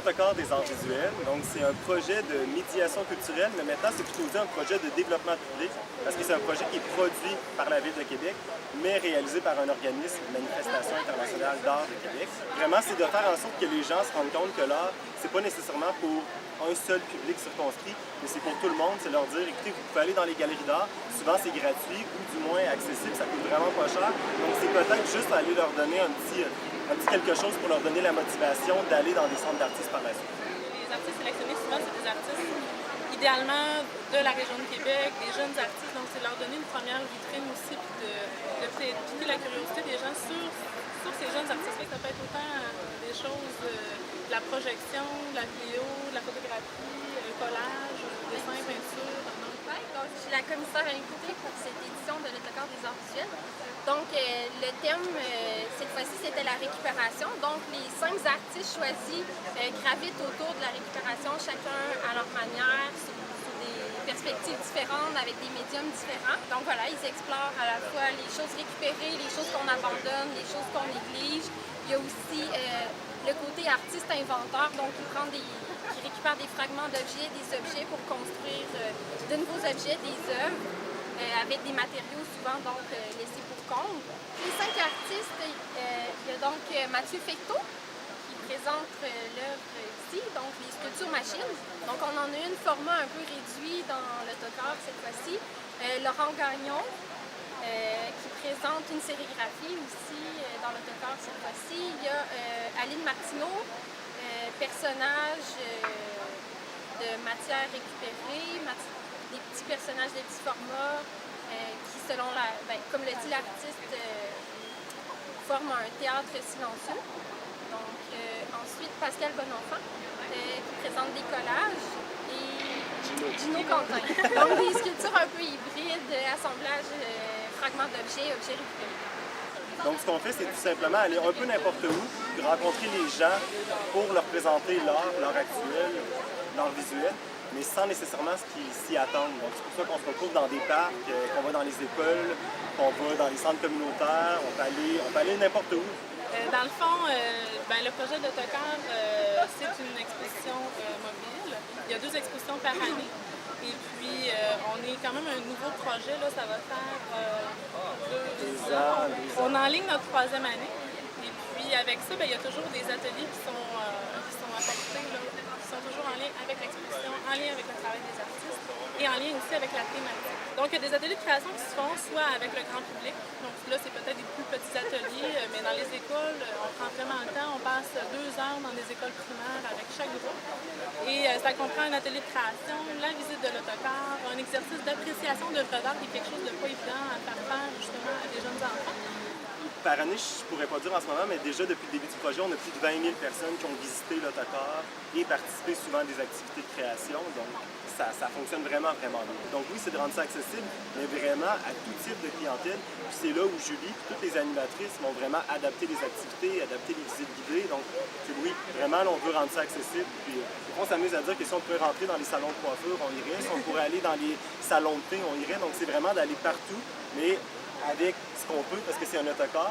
l'Autocar des arts visuels. Donc, c'est un projet de médiation culturelle, mais maintenant, c'est plutôt un projet de développement public, parce que c'est un projet qui est produit par la Ville de Québec, mais réalisé par un organisme, Manifestation internationale d'art de Québec. Vraiment, c'est de faire en sorte que les gens se rendent compte que l'art, c'est pas nécessairement pour un seul public circonscrit, mais c'est pour tout le monde. C'est leur dire, écoutez, vous pouvez aller dans les galeries d'art, souvent c'est gratuit ou du moins accessible, ça coûte vraiment pas cher. Donc, c'est peut-être juste aller leur donner un petit quelque chose pour leur donner la motivation d'aller dans des centres d'artistes par la suite. Les artistes sélectionnés, souvent, c'est des artistes idéalement de la région de Québec, des jeunes artistes, donc c'est leur donner une première vitrine aussi, puis de piquer la curiosité des gens sur ces jeunes artistes. Ça peut être autant des choses de la projection, de la vidéo, de la photographie, collage, dessin, peinture. Donc, je suis la commissaire à l'écouter pour cette édition de l'Autocar des arts visuels. Donc, le thème, cette fois-ci, c'était la récupération. Donc, les 5 artistes choisis gravitent autour de la récupération, chacun à leur manière, sous des perspectives différentes, avec des médiums différents. Donc, voilà, ils explorent à la fois les choses récupérées, les choses qu'on abandonne, les choses qu'on néglige. Il y a aussi le côté artiste-inventeur, donc qui récupère des fragments d'objets, des objets pour construire de nouveaux objets, des œuvres, avec des matériaux souvent donc laissés pour compte. Les 5 artistes, il y a donc Mathieu Fecteau qui présente l'œuvre ici, donc les sculptures machines. Donc on en a une format un peu réduit dans l'Autocar cette fois-ci. Laurent Gagnon qui présente une sérigraphie aussi dans l'Autocar cette fois-ci. Il y a Aline Martineau, personnage de matière récupérée, des petits personnages de petits formats qui, selon comme le dit l'artiste, forment un théâtre silencieux. Donc, ensuite, Pascal Bonenfant qui présente des collages et Gino Quentin. Donc, des sculptures un peu hybrides, assemblage, fragments d'objets, objets récupérés. Donc, ce qu'on fait, c'est tout simplement aller un peu n'importe où, rencontrer les gens pour leur présenter l'art actuel, l'art visuel, mais sans nécessairement ce qu'ils s'y attendent. Donc, c'est pour ça qu'on se retrouve dans des parcs, qu'on va dans les écoles, qu'on va dans les centres communautaires, on peut aller n'importe où. Dans le fond, le projet d'Autocar, c'est une exposition mobile. Il y a 2 expositions par année. Et puis, on est quand même un nouveau projet, là, ça va faire 2 ans. On enligne notre 3e année. Et puis, avec ça, il y a toujours des ateliers qui sont apportés, là, qui sont toujours en lien avec l'exposition, en lien avec le travail des artistes et en lien aussi avec la thématique. Donc, il y a des ateliers de création qui se font soit avec le grand public. Donc là, c'est peut-être des plus petits ateliers, mais dans les écoles, on prend vraiment le temps. On passe 2 heures dans des écoles primaires avec chaque groupe. Et ça comprend un atelier de création, la visite de l'Autocar, un exercice d'appréciation d'œuvres d'art qui est quelque chose de pas évident à faire justement à des jeunes enfants. Par année, je ne pourrais pas dire en ce moment, mais déjà depuis le début du projet, on a plus de 20 000 personnes qui ont visité l'Autocar et participé souvent à des activités de création. Donc, ça fonctionne vraiment, vraiment bien. Donc oui, c'est de rendre ça accessible, mais vraiment à tout type de clientèle. Puis c'est là où Julie et toutes les animatrices vont vraiment adapter les activités, adapter les visites guidées. Donc oui, vraiment, là, on veut rendre ça accessible. Puis on s'amuse à dire que si on pouvait rentrer dans les salons de coiffure, on irait. Si on pourrait aller dans les salons de thé, on irait. Donc c'est vraiment d'aller partout, mais avec ce qu'on peut, parce que c'est un autocar.